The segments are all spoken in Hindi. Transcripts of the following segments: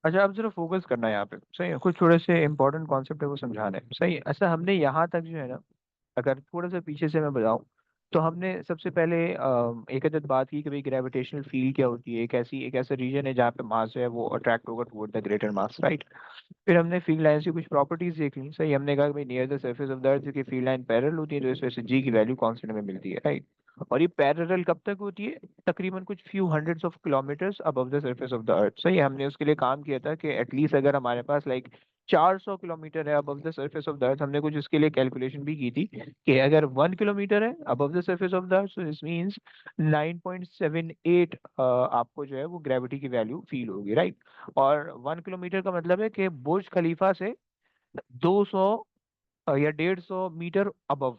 अच्छा, अब जरा फोकस करना है यहाँ पे, सही है। कुछ थोड़े से इंपॉर्टेंट कॉन्सेप्ट है वो समझाना है, सही है। अच्छा, हमने यहाँ तक जो है ना, अगर थोड़ा सा पीछे से मैं बताऊं, तो हमने सबसे पहले एक अदद बात की कि भाई ग्रेविटेशनल फील्ड क्या होती है। एक ऐसा रीजन है जहाँ पे मास जो है वो अट्रैक्ट होगा toward the greater mass, right. फिर हमने फील्ड लाइंस की कुछ प्रॉपर्टीज देख ली, सही। हमने कहा कि भाई near the surface of the अर्थ की फील्ड लाइन पैरेलल होती है, तो इस वजह से जी की वैल्यू कांस्टेंट में मिलती है, राइट। और ये पैरेलल कब तक होती है? तकरीबन कुछ few hundreds of kilometres above the surface of the अर्थ, सही है। हमने उसके लिए काम किया था कि एटलीस्ट अगर हमारे पास लाइक 400 किलोमीटर है above the surface of the अर्थ, हमने कुछ उसके लिए कैलकुलेशन भी की थी कि अगर 1 किलोमीटर है above the surface of the earth, so this means 9.78 आपको जो है वो ग्रेविटी की वैल्यू फील होगी, राइट। और 1 किलोमीटर का मतलब है कि बुर्ज खलीफा से 200 या 150 मीटर अबव,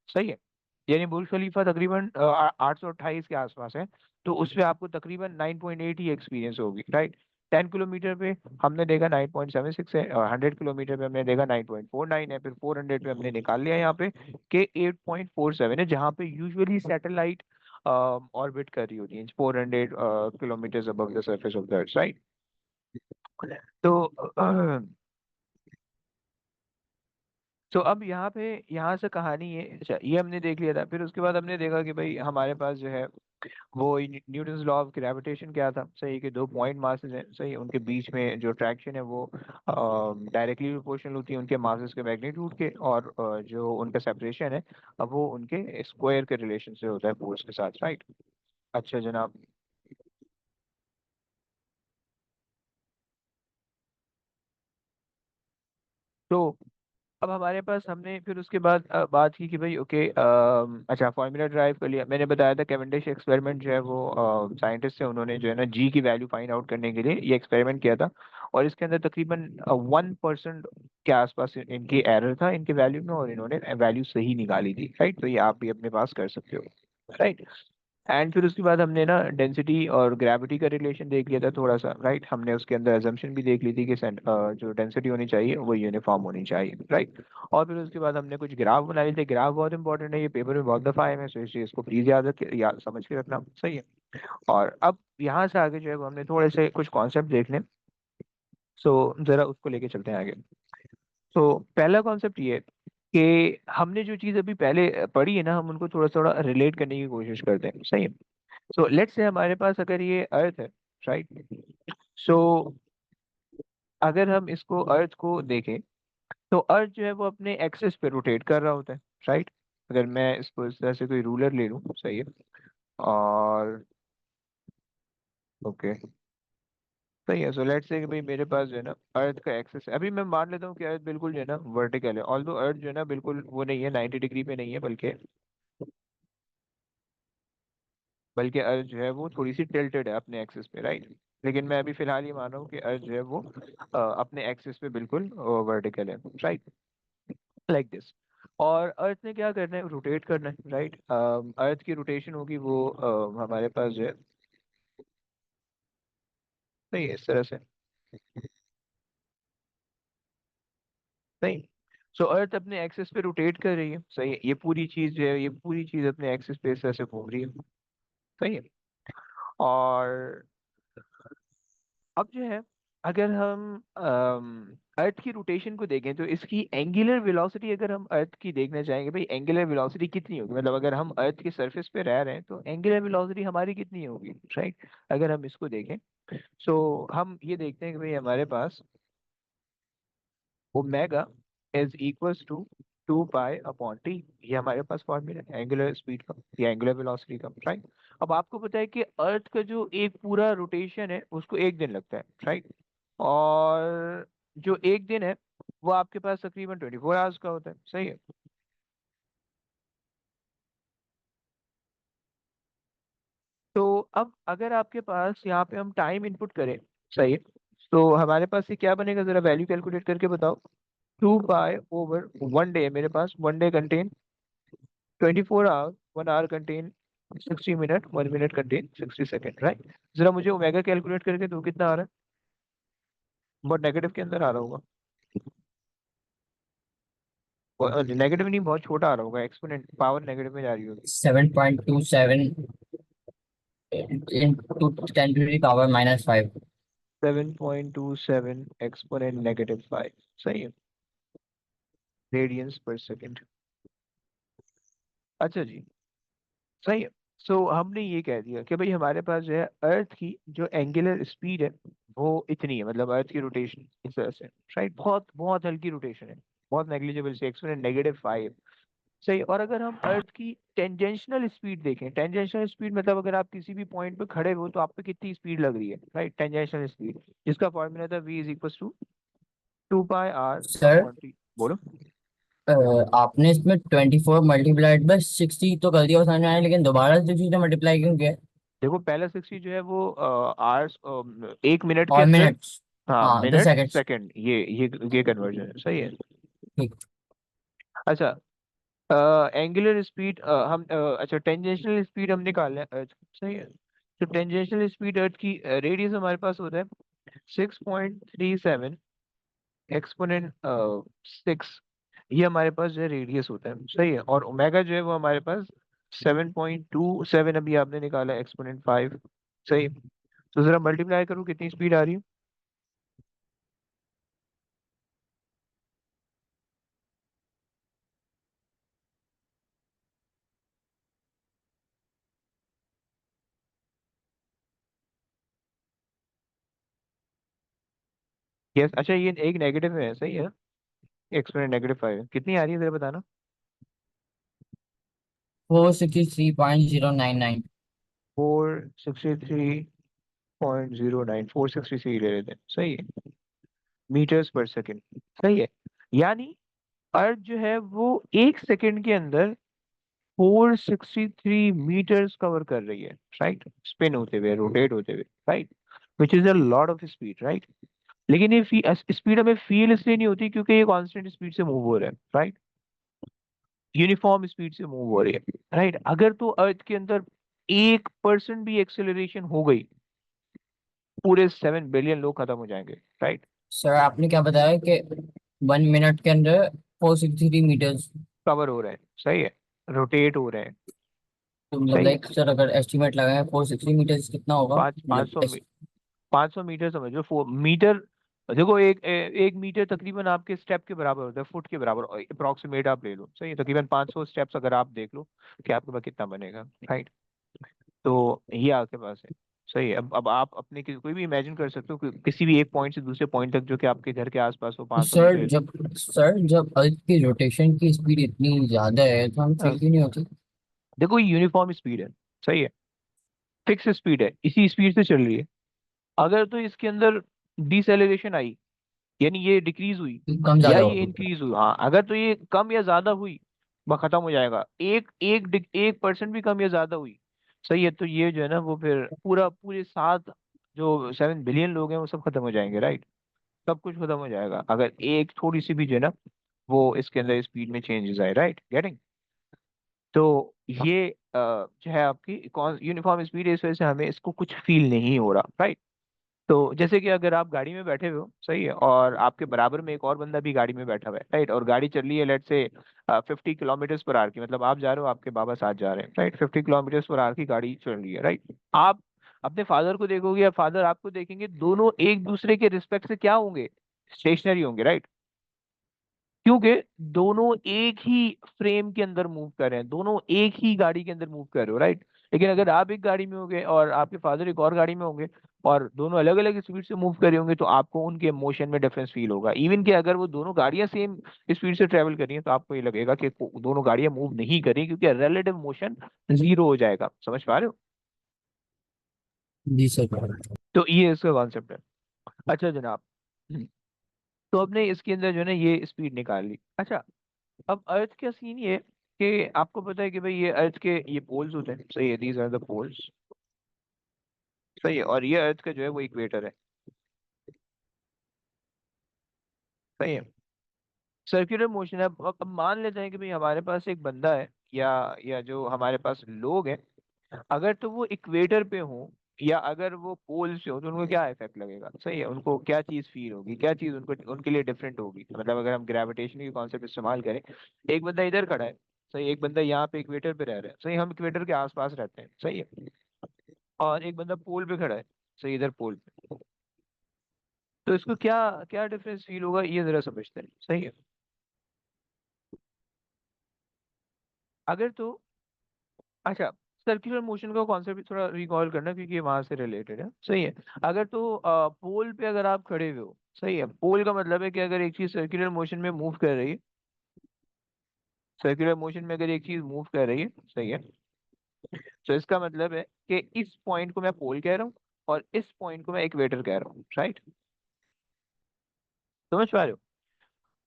सही है। यानी बुर्ज खलीफा तकरीबन 828 के आसपास है, तो उस पे आपको तकरीबन 9.8 ही एक्सपीरियंस होगी, राइट। 10 किलोमीटर पे हमने देखा 9.76 है, और 100 किलोमीटर पे हमने देखा 9.49 है, फिर 400 पे हमने निकाल लिया यहाँ पे कि 8.47 है, जहाँ पे यूजुअली सैटेलाइट ऑर्बिट कर रही होती है 400 kilometre above the surface of the earth, right. तो तो अब यहाँ पे, यहाँ से कहानी है। अच्छा, ये हमने देख लिया था। फिर उसके बाद हमने देखा कि भाई हमारे पास जो है वो न्यूटन्स लॉ ऑफ ग्रेविटेशन क्या था, सही। कि दो पॉइंट मासेस हैं, सही। उनके बीच में जो ट्रैक्शन है वो डायरेक्टली प्रोपोर्शनल होती है उनके मासेस के मैग्नीट्यूड के, और जो उनका सेपरेशन है अब वो उनके स्क्वायर के रिलेशन से होता है फोर्स के साथ, राइट। अच्छा जनाब। तो अब हमारे पास, हमने फिर उसके बाद बात की कि भाई ओके, अच्छा फॉर्मूला ड्राइव कर लिया। मैंने बताया था कैवेंडिश एक्सपेरिमेंट जो है वो साइंटिस्ट है, उन्होंने जो है ना जी की वैल्यू फाइंड आउट करने के लिए ये एक्सपेरिमेंट किया था। और इसके अंदर तकरीबन 1% के आसपास इनकी एरर था इनके वैल्यू में, और इन्होंने वैल्यू सही निकाली थी, राइट। तो ये आप भी अपने पास कर सकते हो, राइट। एंड फिर उसके बाद हमने ना डेंसिटी और ग्रेविटी का रिलेशन देख लिया था थोड़ा सा, राइट। हमने उसके अंदर अजम्पशन भी देख ली थी कि जो डेंसिटी होनी चाहिए वो यूनिफॉर्म होनी चाहिए, राइट। और फिर उसके बाद हमने कुछ ग्राफ बना लिए थे। ग्राफ बहुत इंपॉर्टेंट है, ये पेपर में बहुत दफा आए हैं, सो इसलिए इसको प्लीज याद समझ के रखना, सही है। और अब यहाँ से आगे जो है वो हमने थोड़े से कुछ कॉन्सेप्ट देख लें, सो जरा उसको लेके चलते हैं आगे। तो पहला कॉन्सेप्ट ये है कि हमने जो चीज़ अभी पहले पढ़ी है ना, हम उनको थोड़ा थोड़ा रिलेट करने की कोशिश करते हैं, सही है। सो लेट्स से हमारे पास अगर ये अर्थ है, राइट। सो अगर हम इसको अर्थ को देखें, तो अर्थ जो है वो अपने एक्सिस पे रोटेट कर रहा होता है, राइट। अगर मैं इसको इस तरह से कोई रूलर ले लूँ, सही है। और ओके, सही है। सो लेट्स से कि भाई मेरे पास जो है ना अर्थ का एक्सिस है। अभी मैं मान लेता हूँ कि अर्थ बिल्कुल जो है ना वर्टिकल है, ऑल्दो अर्थ जो है ना बिल्कुल वो नहीं है 90 डिग्री पे नहीं है, बल्कि अर्थ जो है वो थोड़ी सी टिल्टेड है अपने एक्सिस पे, राइट। लेकिन मैं अभी फिलहाल ये मान रहा हूँ कि अर्थ जो है वो अपने एक्सिस पे बिल्कुल वर्टिकल है, राइट, लाइक दिस। और अर्थ ने क्या करना है? रोटेट करना है, राइट। अर्थ की रोटेशन होगी वो हमारे पास जो है, नहीं है इस तरह से, नहीं। सो अर्थ अपने एक्सिस पे रोटेट कर रही है, सही है। ये पूरी चीज जो है, ये पूरी चीज अपने एक्सिस पे इस तरह से घूम रही है, सही है। और अब जो है, अगर हम अर्थ की रोटेशन को देखें, तो इसकी एंगुलर वेलोसिटी अगर हम अर्थ की देखना चाहेंगे, भाई एंगुलर वेलोसिटी कितनी होगी, मतलब अगर हम अर्थ के सरफेस पे रह रहे हैं तो एंगुलर वेलोसिटी हमारी कितनी होगी, राइट। अगर हम इसको देखें, सो हम ये देखते हैं कि भाई हमारे पास omega is equals to 2 pi upon T. ये हमारे पास फॉर्मूला है एंगुलर स्पीड का या एंगुलर वेलोसिटी का, राइट। अब आपको पता है कि अर्थ का जो एक पूरा रोटेशन है उसको 1 दिन लगता है, राइट। और जो 1 दिन है वो आपके पास तकरीबन 24 आवर्स का होता है, सही है। तो अब अगर आपके पास यहाँ पे हम टाइम इनपुट करें, सही है, तो हमारे पास ये क्या बनेगा, जरा वैल्यू कैलकुलेट करके बताओ। 2 पाई ओवर 1 डे, मेरे पास 1 day contain 24 hour, 1 hour contain 60 minute, 1 minute contain 60 second, right. जरा मुझे ओमेगा कैलकुलेट करके दो, कितना आ रहा है? बहुत नेगेटिव के अंदर आ रहा होगा, नेगेटिव नहीं, बहुत छोटा आ रहा होगा, एक्सपोनेंट पावर नेगेटिव में जा रही होगी। 7.27 into 10 to the power minus 5. 7.27 exponent -5, सही है, रेडियंस पर सेकेंड। अच्छा जी, सही है। सो हमने ये कह दिया कि भाई हमारे पास जो है अर्थ की जो एंगुलर स्पीड है वो इतनी है, मतलब अर्थ की रोटेशन इस तरह से, राइट, बहुत बहुत हल्की रोटेशन है, बहुत नेग्लिजिबल से, एक्सपोनेंट -5। सही। और अगर हम अर्थ की टेंजेंशियल स्पीड देखें, टेंजेंशियल स्पीड मतलब अगर आप किसी भी पॉइंट पे खड़े हो तो आप पे कितनी स्पीड लग रही है, राइट, टेंजेंशियल स्पीड, जिसका फॉर्मूला था V = 2 πr sir, upon T. बोलो। आपने इसमें 24 × 60 तो कर दिया समझ में आया, लेकिन दोबारा से 60 से मल्टीप्लाई क्यों किया? देखो पहला 60 जो है वो आवर्स, 1 मिनट के और अंदर। मिनट्स। हाँ, हाँ, द मिनट सेकेंड्स। सेकंड, ये कन्वर्जन है, सही है। ठीक। अच्छा, एंगुलर स्पीड हम अच्छा टेंजेंशियल स्पीड हम निकाल लें अर्थ की, सही है। तो टेंजेंशियल स्पीड अर्थ की रेडियस हमारे पास होता है 6.37 एक्सपोनेंट 6, ये हमारे पास जो है रेडियस होता है, सही है। और ओमेगा जो है वो हमारे पास 7.27 अभी आपने निकाला एक्सपोनेंट 5, सही। तो जरा मल्टीप्लाई करो कितनी स्पीड आ रही है। यस, अच्छा ये एक नेगेटिव में है, सही है। एक्सपोनेंट -5 है, कितनी आ रही है जरा बताना। 463.099। 463.09, 463 ले लेते हैं, सही है, मीटर्स पर सेकेंड, सही है। यानी अर्थ जो है वो 1 सेकेंड के अंदर 463 मीटर्स कवर कर रही है, राइट, स्पिन होते हुए, रोटेट होते हुए, right, which is a lot of speed, right. लेकिन ये स्पीड हमें फील इसलिए नहीं होती क्योंकि ये कांस्टेंट स्पीड से मूव हो रहा है, राइट, यूनिफॉर्म स्पीड से मूव हो रही है, राइट। अगर तो अर्थ के अंदर 1% भी एक्सेलरेशन हो गई, पूरे 7 बिलियन लोग खत्म हो जाएंगे, राइट। सर, आपने क्या बताया कि 1 मिनट के अंदर 463 मीटर्स? कवर हो रहे हैं, सही है, रोटेट हो रहे हैं, तो मतलब सही है। लाइक सर, अगर एस्टिमेट लगाए 460 मीटर्स कितना होगा पाँच पाँच मतलब सौ 500 मीटर समझ लो, 4 मीटर। देखो एक मीटर तकरीबन आपके स्टेप के बराबर होता है, फुट के बराबर अप्रोक्सीमेट आप ले लो, सही है, तकरीबन 500 स्टेप्स अगर आप देख लो कि आपके पास कितना बनेगा, राइट। तो ये आपके पास है, सही है। अब आप अपने कोई भी इमेजिन कर सकते हो कि किसी भी एक पॉइंट से दूसरे पॉइंट तक जो कि आपके घर के आसपास हो, तो 500 सर मीटर जब अर्थ की रोटेशन की स्पीड इतनी ज्यादा है तो हम अ, फील क्यों नहीं होती? देखो ये यूनिफॉर्म स्पीड है, सही है, फिक्स स्पीड है, इसी स्पीड से चल रही है। अगर तो इसके अंदर डिसेलेरेशन आई, यानी ये डिक्रीज हुई कम या ज्यादा ये होगी। इंक्रीज हुई, हाँ, अगर तो ये कम या ज्यादा हुई, वह खत्म हो जाएगा। 1% भी कम या ज्यादा हुई, सही है, तो ये जो है ना वो फिर पूरे सात, जो 7 बिलियन लोग हैं वो सब खत्म हो जाएंगे, राइट। सब कुछ खत्म हो जाएगा अगर एक थोड़ी सी भी जो है ना वो इसके अंदर स्पीड में चेंजेस आए, राइट, गेटिंग। तो ये जो है आपकी यूनिफॉर्म स्पीड है, इस वजह से हमें इसको कुछ फील नहीं हो रहा, राइट। तो जैसे कि अगर आप गाड़ी में बैठे हुए हो, सही है, और आपके बराबर में एक और बंदा भी गाड़ी में बैठा हुआ है, राइट, और गाड़ी चल रही है लेट से 50 किलोमीटर पर आवर की, मतलब आप जा रहे हो, आपके बाबा साथ जा रहे हैं, राइट, 50 किलोमीटर पर आवर की गाड़ी चल रही है, राइट। आप अपने फादर को देखोगे या फादर आपको देखेंगे, दोनों एक दूसरे के रिस्पेक्ट से क्या होंगे, स्टेशनरी होंगे, राइट। क्योंकि दोनों एक ही फ्रेम के अंदर मूव कर रहे हैं, दोनों एक ही गाड़ी के अंदर मूव कर रहे हो, राइट। लेकिन अगर आप एक गाड़ी में होंगे और आपके फादर एक और गाड़ी में होंगे, और दोनों अलग अलग स्पीड से मूव कर रहे होंगे, तो आपको उनके मोशन में डिफरेंस फील होगा। इवन कि अगर वो दोनों गाड़ियां सेम स्पीड से ट्रेवल कर रही हैं तो आपको ये लगेगा कि दोनों गाड़ियां मूव नहीं कर रही, क्योंकि रिलेटिव मोशन जीरो हो जाएगा, समझ पा रहे हो। जी सर। तो ये इसका कॉन्सेप्ट है। अच्छा जनाब, तो आपने इसके अंदर जो है ना ये स्पीड निकाल ली। अच्छा, अब अर्थ का सीन ये है कि आपको पता है कि भाई ये अर्थ के ये पोल्स होते हैं, सही है, दीज आर द पोल्स, सही है। और ये अर्थ का जो है वो इक्वेटर है, सही है, सर्कुलर मोशन है। अब मान लेते हैं कि भाई हमारे पास एक बंदा है, या जो हमारे पास लोग हैं, अगर तो वो इक्वेटर पे हो या अगर वो पोल से हो, तो उनको क्या इफेक्ट लगेगा, सही है, उनको क्या चीज फील होगी, क्या चीज उनको उनके लिए डिफरेंट होगी। मतलब अगर हम ग्रेविटेशन की कॉन्सेप्ट इस्तेमाल करें, एक बंदा इधर खड़ा है, सही, एक बंदा यहाँ पे इक्वेटर पे रह रहा है, सही, हम इक्वेटर के आसपास रहते हैं, सही है, और एक बंदा पोल पे खड़ा है, सही, इधर पोल पे। तो इसको क्या क्या डिफरेंस फील होगा ये जरा समझते हैं, सही है। अगर तो अच्छा, सर्कुलर मोशन का कॉन्सेप्ट भी थोड़ा रिकॉल करना क्योंकि ये वहां से रिलेटेड है, सही है। अगर तो पोल पे अगर आप खड़े हुए हो, सही है, पोल का मतलब है कि अगर एक चीज सर्कुलर मोशन में मूव कर रही है, सर्कुलर मोशन में अगर एक चीज मूव कर रही है, सही है, तो इसका मतलब है कि इस पॉइंट को मैं पोल कह रहा हूँ और इस पॉइंट को मैं इक्वेटर कह रहा हूँ, राइट। समझ पा रहे हो?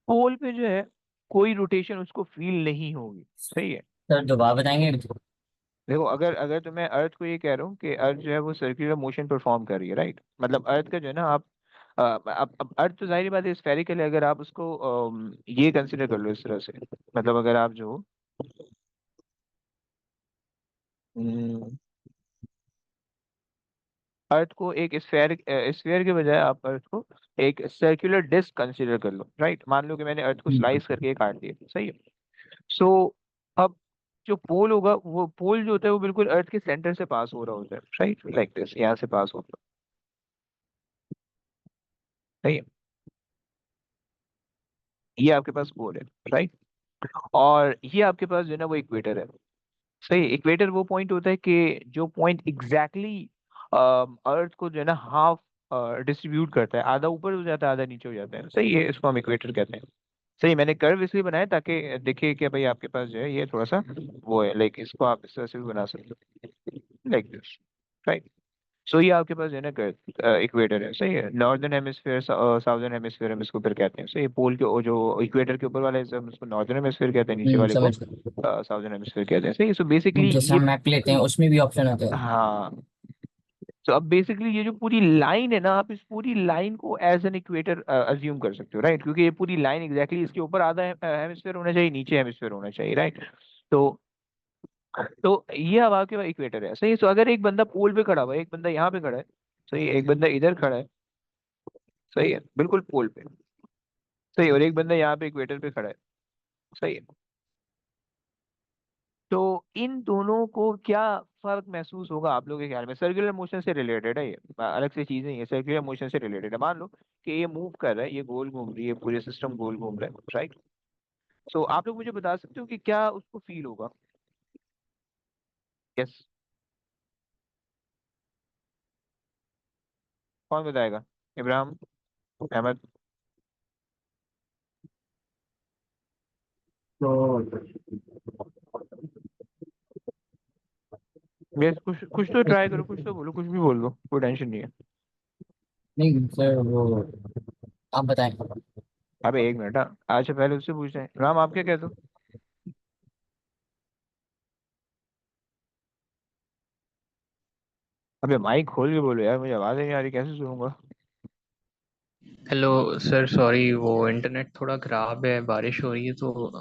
पोल पे जो है कोई रोटेशन उसको फील नहीं होगी, सही है। सर दोबारा बताएंगे? देखो, अगर अगर तो मैं अर्थ को ये कह रहा हूँ कि अर्थ जो है वो सर्कुलर मोशन परफॉर्म कर रही है, राइट, मतलब अर्थ का जो है ना आप अब अर्थ तो जाहिर बात है स्फेरिकल है, अगर आप उसको ये कंसिडर कर लो इस तरह से, मतलब अगर आप जो अर्थ को एक स्फेयर स्फेयर के बजाय आप अर्थ को एक सर्कुलर डिस्क कंसीडर कर लो, राइट। मान लो कि मैंने अर्थ को स्लाइस करके काट दिया, सही है। सो अब जो पोल होगा, वो पोल जो होता है वो बिल्कुल अर्थ के सेंटर से पास हो रहा होता है, राइट, लाइक दिस, यहाँ से पास होता है, सही है। ये आपके पास पोल है, राइट, और ये आपके पास जो है ना वो इक्वेटर है, सही। इक्वेटर वो पॉइंट होता है कि जो पॉइंट एग्जैक्टली अर्थ को जो है ना हाफ डिस्ट्रीब्यूट करता है, आधा ऊपर हो जाता है आधा नीचे हो जाता है, सही है, इसको हम इक्वेटर कहते हैं। सही, मैंने कर्व इसलिए बनाया ताकि देखिए कि भाई आपके पास जो है ये थोड़ा सा वो है, लाइक इसको आप इस तरह से भी बना सकते हो, लाइक दिस, राइट। सो ये आपके पास जो है ना इक्वेटर है, सही है। नॉर्दर्न हेमिस्फीयर, साउदर्न हेमिस्फीयर हम इसको फिर कहते हैं, सही है। पोल के जो इक्वेटर के ऊपर वाला हिस्सा हम उसको नॉर्दर्न हेमिस्फीयर कहते हैं, नीचे वाले को समझ गए। साउदर्न हेमिस्फीयर कहते हैं, सही है। सो बेसिकली जैसे ये हम मैप लेते हैं उसमें भी ऑप्शन होता है। हाँ, तो अब बेसिकली ये जो पूरी लाइन है ना, आप इस पूरी लाइन को एज एन इक्वेटर अज्यूम कर सकते हो, राइट, क्योंकि ये पूरी लाइन एग्जैक्टली इसके ऊपर आधा हेमिस्फीयर होना चाहिए, नीचे हेमिस्फीयर होना चाहिए, राइट। तो ये अब आपके पास इक्वेटर है, सही है। तो अगर एक बंदा पोल पे खड़ा हुआ है, एक बंदा यहाँ पे खड़ा है, सही है, एक बंदा इधर खड़ा है, सही है, बिल्कुल पोल पे, सही है, और एक बंदा यहाँ पे इक्वेटर पे खड़ा है, सही है। तो इन दोनों को क्या फर्क महसूस होगा आप लोगों के ख्याल में? सर्कुलर मोशन से रिलेटेड है ये, अलग से चीज नहीं है, सर्कुलर मोशन से रिलेटेड है। मान लो कि ये मूव कर रहा है, ये गोल घूम रही है, पूरे सिस्टम गोल घूम रहा है, राइट। तो आप लोग मुझे बता सकते हो कि क्या उसको फील होगा? यस, कौन बताएगा? इब्राहिम, अहमद? तो यस, कुछ कुछ तो ट्राई करो, कुछ तो बोलो, कुछ भी बोल दो, कोई टेंशन नहीं है। नहीं सर, वो आप बताएं। अबे एक मिनट, हाँ, अच्छा पहले उससे पूछते हैं, राम आप क्या कहते हो? अबे माइक खोल के बोलो यार, मुझे आवाज नहीं आ रही, कैसे सुनूंगा? हेलो सर, सॉरी वो इंटरनेट थोड़ा खराब है, बारिश हो रही है तो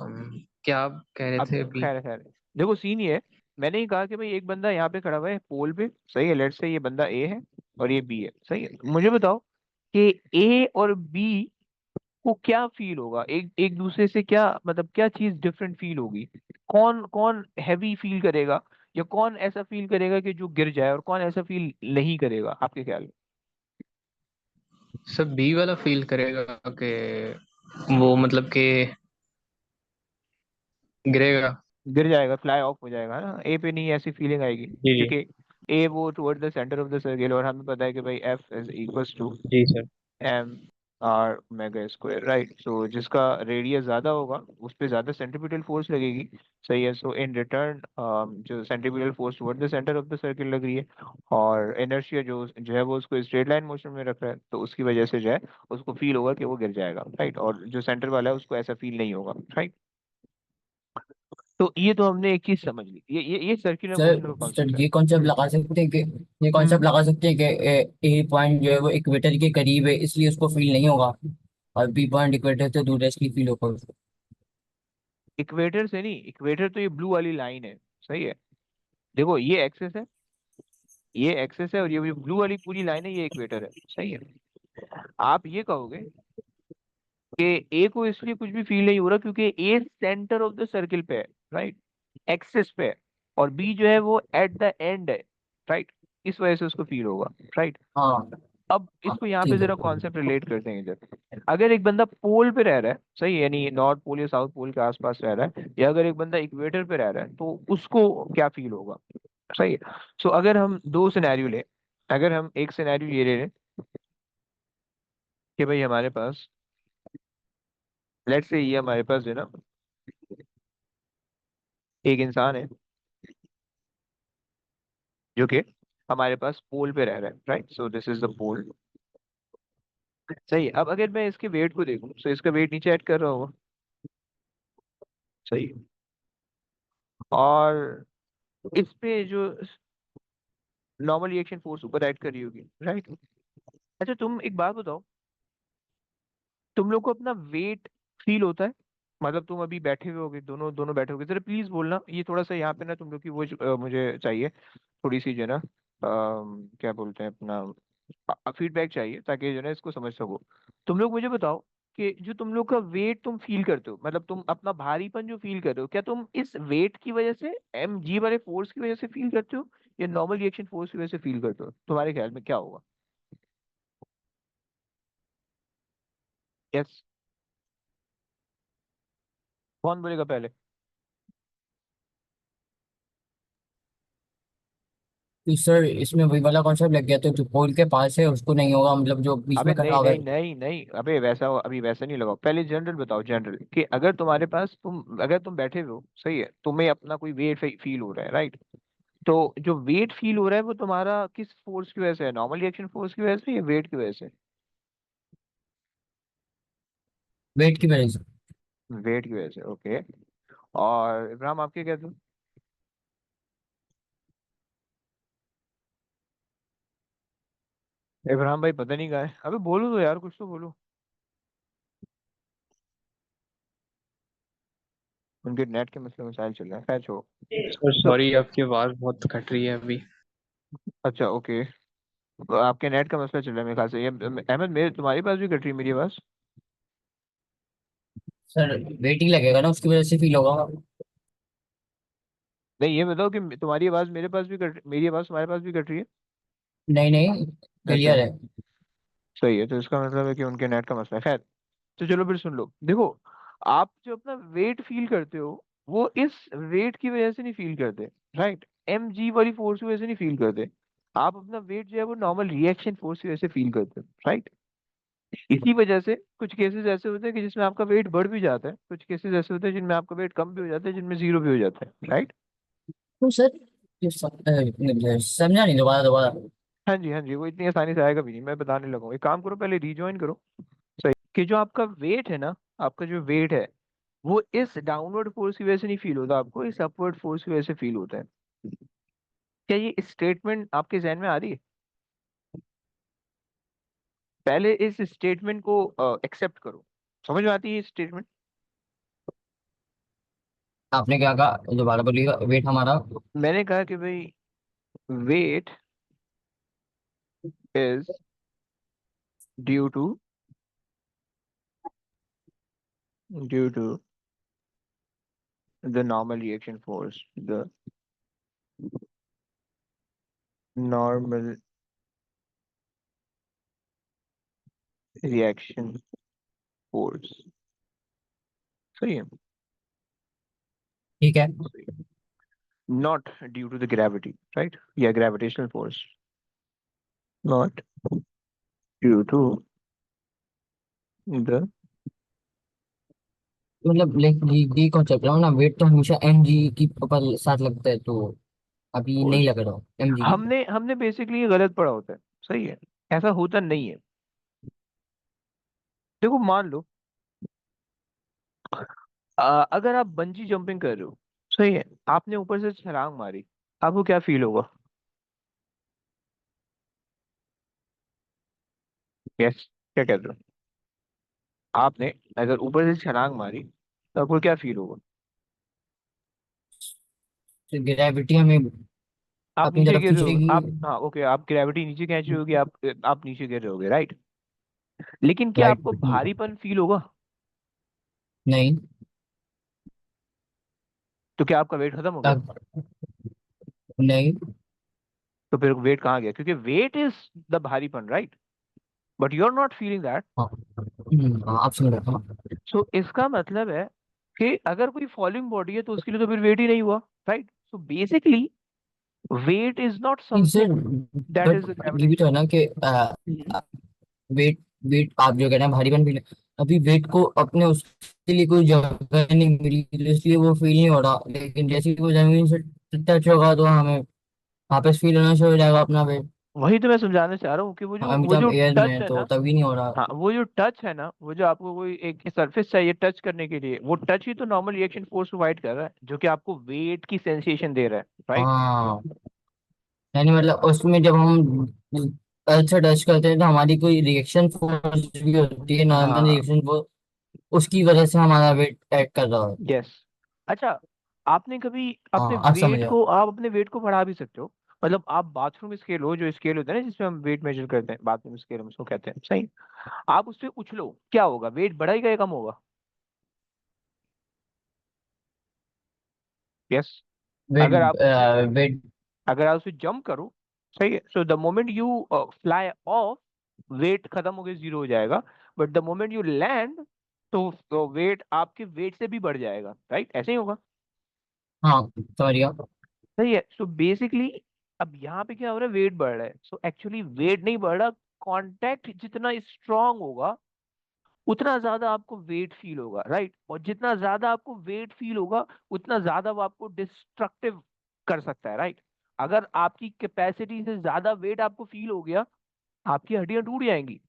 क्या आप कह रहे अब थे अभी? खैर खैर, देखो सीन ये है, मैंने ही कहा कि भाई एक बंदा यहाँ पे खड़ा हुआ है पोल पे, सही है, लेट्स से ये बंदा ए है और ये बी है, सही है। मुझे बताओ कि ए और बी को क्या फील होगा, एक एक दूसरे से क्या, मतलब क्या चीज डिफरेंट फील होगी? कौन कौन हैवी फील करेगा, या कौन ऐसा फील करेगा कि जो गिर जाए, और कौन ऐसा फील नहीं करेगा आपके ख्याल में? सब बी वाला फील करेगा कि वो मतलब कि गिरेगा। गिर जाएगा, फ्लाई ऑफ हो जाएगा ना, ए पे नहीं ऐसी फीलिंग आएगी, जी जी। क्योंकि ए वो toward the centre of the circle, और हमें पता है कि भाई एफ इज इक्वल्स टू जी sir. M R omega square, right. So जिसका रेडियस ज्यादा होगा उस पे ज्यादा सेंट्रीपिटल फोर्स लगेगी, सही है। सो इन रिटर्न जो centripetal force toward the centre of the circle लग रही है, और इनर्शिया जो जो है वो उसको स्ट्रेट लाइन मोशन में रख रहा है, तो उसकी वजह से जो है उसको फील होगा कि वो गिर जाएगा, राइट, और जो सेंटर वाला है उसको ऐसा फील नहीं होगा, राइट। तो ये तो हमने एक चीज समझ ली, ये सर्कुलर सर मोशन का सर कॉन्सेप्ट है। ये कॉन्सेप्ट लगा सकते हैं कि ये हम्म। कॉन्सेप्ट लगा सकते हैं कि ए पॉइंट जो है वो इक्वेटर के करीब है इसलिए उसको फील नहीं होगा, और बी पॉइंट इक्वेटर से दूर है इसलिए फील होगा उसको। इक्वेटर से नहीं, इक्वेटर तो ये ब्लू वाली लाइन है, सही है। देखो ये एक्सेस है, ये एक्सेस है, और ये ब्लू वाली पूरी लाइन है, ये इक्वेटर है, सही है। आप ये कहोगे कि ए को इसलिए कुछ भी फील नहीं हो रहा क्योंकि ए सेंटर ऑफ द सर्किल पे है, राइट, एक्सेस पे है, और बी जो है वो एट द एंड है, राइट, इस वजह से उसको फील होगा, राइट। हाँ अब हाँ, इसको यहाँ पे ठीक जरा है। कॉन्सेप्ट रिलेट करते हैं इधर। अगर एक बंदा पोल पे रह रहा है, सही है, यानी नॉर्थ पोल या साउथ पोल के आसपास रह रहा है, या अगर एक बंदा इक्वेटर पे रह रहा है, तो उसको क्या फील होगा? सही है। सो अगर हम दो सिनेरियो लें, अगर हम एक सिनेरियो ये ले लें कि भाई हमारे पास, लेट्स से ये हमारे पास है ना, एक इंसान है जो कि हमारे पास पोल पे रह रहा है, right? So this is the pole. सही है। अब अगर मैं इसके वेट को देखूं, तो इसका वेट नीचे ऐड कर रहा होगा, सही है। और इस पे जो नॉर्मल रिएक्शन फोर्स ऊपर ऐड कर रही होगी, राइट? अच्छा तुम एक बात बताओ, तुम लोग को अपना वेट फील होता है? मतलब तुम अभी बैठे हुए होगे, दोनों दोनों बैठे होगे, जरा प्लीज बोलना, ये थोड़ा सा यहाँ पे ना तुम लोग की वो मुझे चाहिए, थोड़ी सी जो है ना, क्या बोलते हैं अपना, फीडबैक चाहिए, ताकि जो है ना इसको समझ सको। तुम लोग मुझे बताओ कि जो तुम लोग का वेट तुम फील करते हो, मतलब तुम अपना भारीपन जो फील कर रहे हो, क्या तुम इस वेट की वजह से, एम जी वाले फोर्स की वजह से फील करते हो, या नॉर्मल रिएक्शन फोर्स की वजह से फील करते हो? तुम्हारे ख्याल में क्या होगा? यस, कौन बोलेगा पहले? तो सर इसमें वही वाला कॉन्सेप्ट लग गया, तो जो पोल के पास है उसको नहीं होगा, मतलब जो बीच अबे में खड़ा नहीं होगा। नहीं नहीं नहीं, अबे वैसा अभी वैसा नहीं लगाओ, पहले जनरल बताओ, जनरल कि अगर तुम्हारे पास, अगर तुम बैठे हुए हो, सही है, तुम्हें अपना कोई वेट फील हो रहा है, राइट? तो जो वेट फील हो रहा है वो तुम्हारा किस फोर्स की वजह से है? नॉर्मल रिएक्शन फोर्स की वजह से या वेट की वजह से? वेट की वजह से। वेट की वजह से, ओके। और इब्राहिम आपके क्या थे? इब्राहिम भाई पता नहीं कहा है, अबे बोलो तो यार, कुछ तो बोलो। उनके नेट के मसले मसाइल चल रहे हैं, खैर छोड़ो। सर तो सॉरी, आपकी आवाज़ बहुत कट रही है अभी। अच्छा, ओके। आपके नेट का मसला चल रहा है मेरे ख्याल से, ये अहमद, मेरे तुम्हारी पास भी कट रही है मेरी आवाज? सर वेट ही लगेगा ना, उसकी वजह से फील होगा। नहीं, ये बताओ कि तुम्हारी आवाज मेरे पास भी कट, मेरी आवाज तुम्हारे पास भी कट रही है? नहीं नहीं, अच्छा, क्लियर है। सही है, तो इसका मतलब है कि उनके नेट का मसला है, खैर। तो चलो फिर सुन लो, देखो, आप जो अपना वेट फील करते हो, वो इस वेट की वजह से नहीं फील करते, राइट? एम जी वाली फोर्स की वजह से नहीं फील करते। आप अपना वेट जो है वो नॉर्मल रिएक्शन फोर्स की वजह से फील करते हो, राइट? इसी वजह से कुछ केसेस ऐसे होते हैं कि जिसमें आपका वेट बढ़ भी जाता है, कुछ केसेस ऐसे होते हैं जिनमें आपका वेट कम भी हो जाता है, जिनमें जीरो भी हो जाता है, राइट? तो सर समझा नहीं, दोबारा दोबारा। हाँ जी, हाँ जी, वो इतनी आसानी से आएगा भी नहीं, मैं बताने लगा हूँ। एक काम करो, पहले रीजॉइन करो। सही कि जो आपका वेट है ना, आपका जो वेट है, वो इस डाउनवर्ड फोर्स की वजह से नहीं फील होता, आपको इस अपवर्ड फोर्स की वजह से फील होता है। क्या ये स्टेटमेंट आपके जहन में आ रही है? पहले इस स्टेटमेंट को एक्सेप्ट करो, समझ में आती है ये स्टेटमेंट? आपने क्या कहा, दोबारा बोलिएगा। वेट हमारा। मैंने कहा कि भाई weight is due to the normal reaction force, the normal reaction force. सही है। ठीक है। Not due to the gravity, right, या gravitational force, not due to the मतलब लाइक ये कॉन्सेप्ट है ना, वेट तो हमेशा एम जी की पर साथ लगता है, तो अभी नहीं फोर्स। लग रहा एम जी की। हमने हमने बेसिकली ये गलत पढ़ा होता है, सही है, ऐसा होता नहीं है। देखो मान लो, अगर आप बंजी जंपिंग कर रहे हो, सही है, आपने ऊपर से छलांग मारी, आपको क्या फील होगा? यस, क्या कहते हो? आपने अगर ऊपर से छलांग मारी, तो आपको क्या फील होगा? तो ग्रेविटी हमें आप अपनी नीचे तरफ गिर रहे हो, खींचेगी। आप, हाँ ओके, आप ग्रेविटी नीचे खींच रही होगी, आप नीचे गिर रहे होगे, राइट? लेकिन क्या राइट। आपको भारीपन फील होगा? नहीं। तो क्या आपका वेट खत्म हो गया? नहीं। तो फिर वेट कहाँ गया? क्योंकि वेट इज द भारीपन, right? But you are not feeling that. हाँ। हाँ, आप सुन रहे हो। सो इसका मतलब है कि अगर कोई फॉलिंग बॉडी है तो उसके लिए तो फिर वेट ही नहीं हुआ, right? So basically weight is not sir, something that but is ये भी तो है ग्रेविटेशनल। ना कि वेट वेट आप जो कह रहे हैं भारीपन फील, अभी वेट को अपने उसके लिए कोई जगह नहीं मिली तो इसलिए वो फील नहीं हो रहा, लेकिन जैसे ही वो जमीन से टच होगा तो हमें वापस फील होना शुरू हो जाएगा अपना वेट। वही तो मैं समझाना चाह रहा हूँ कि वो जो अभी वो तो हम जो एयर में टच हैं, है तो ना, तभी नहीं हो रहा। हाँ वो जो टच है ना, वो जो आपको कोई एक सरफेस चाहिए टच करने के लिए, वो टच ही तो नॉर्मल रिएक्शन फोर्स प्रोवाइड कर रहा है, जो कि आपको वेट की सेंसेशन दे रहा है, राइट? हाँ, यानी मतलब उसमें जब हम अर्थ से टच करते हैं तो हमारी कोई रिएक्शन फोर्स भी होती है, नॉर्मल हाँ, रिएक्शन फोर्स, उसकी वजह से हमारा वेट ऐड कर रहा है। यस। अच्छा, आपने कभी अपने हाँ, आप वेट समझे। को, आप अपने वेट को बढ़ा भी सकते हो। मतलब आप बाथरूम स्केल हो, जो स्केल होता है ना जिसमें हम वेट मेजर करते हैं, बाथरूम स्केल हम उसको कहते हैं, सही? आप उस पे उछलो, क्या होगा? वेट बढ़ेगा या कम होगा? यस। वेट अगर आप उससे वेट अगर आप उससे जंप करो, सही है, so the moment you fly off, weight खत्म हो गया, जीरो हो जाएगा। But the moment you land, तो वेट आपके वेट से भी बढ़ जाएगा, राइट? ऐसे ही होगा। हाँ, समझ गया। सही है। सो बेसिकली अब यहाँ पे क्या हो रहा है, वेट बढ़ रहा है। सो एक्चुअली वेट नहीं बढ़ रहा, कांटेक्ट जितना स्ट्रांग होगा उतना ज्यादा आपको वेट फील होगा, राइट? और जितना ज्यादा आपको वेट फील होगा उतना ज्यादा वो आपको डिस्ट्रक्टिव कर सकता है, राइट? अगर आपकी कैपेसिटी से ज्यादा वेट आपको फील हो गया, आपकी हड्डियां टूट जाएंगी।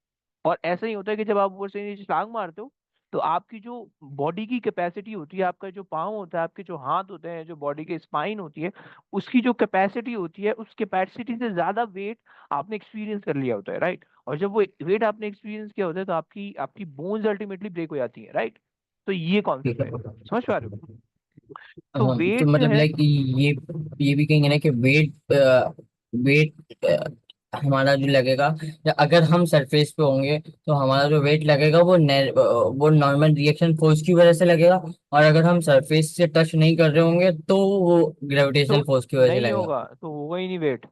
और ऐसा ही होता है कि जब आप ऊपर से नीचे छलांग मारते हो, तो आपकी जो बॉडी की कैपेसिटी होती है, आपका जो पाँव होता है, आपके जो हाथ होते हैं, जो बॉडी के स्पाइन होती है, उसकी जो कैपेसिटी होती है, उस कैपेसिटी से ज्यादा वेट आपने एक्सपीरियंस कर लिया होता है, राइट? और जब वो वेट आपने एक्सपीरियंस किया होता है तो आपकी आपकी बोन्स अल्टीमेटली ब्रेक हो जाती है, राइट? तो ये ठीक कॉन्सेप्ट है। है। समझ पा रहे हो? तो अच्छा, तो वेट जो मतलब है, लाइक ये भी कहेंगे ना कि वेट हमारा जो लगेगा, या अगर हम सरफेस पे होंगे तो हमारा जो वेट लगेगा वो नॉर्मल रिएक्शन फोर्स की वजह से लगेगा, और अगर हम सरफेस से टच नहीं कर रहे होंगे तो वो ग्रेविटेशनल तो फोर्स की वजह से नहीं लगेगा। होगा, तो होगा ही नहीं वेट।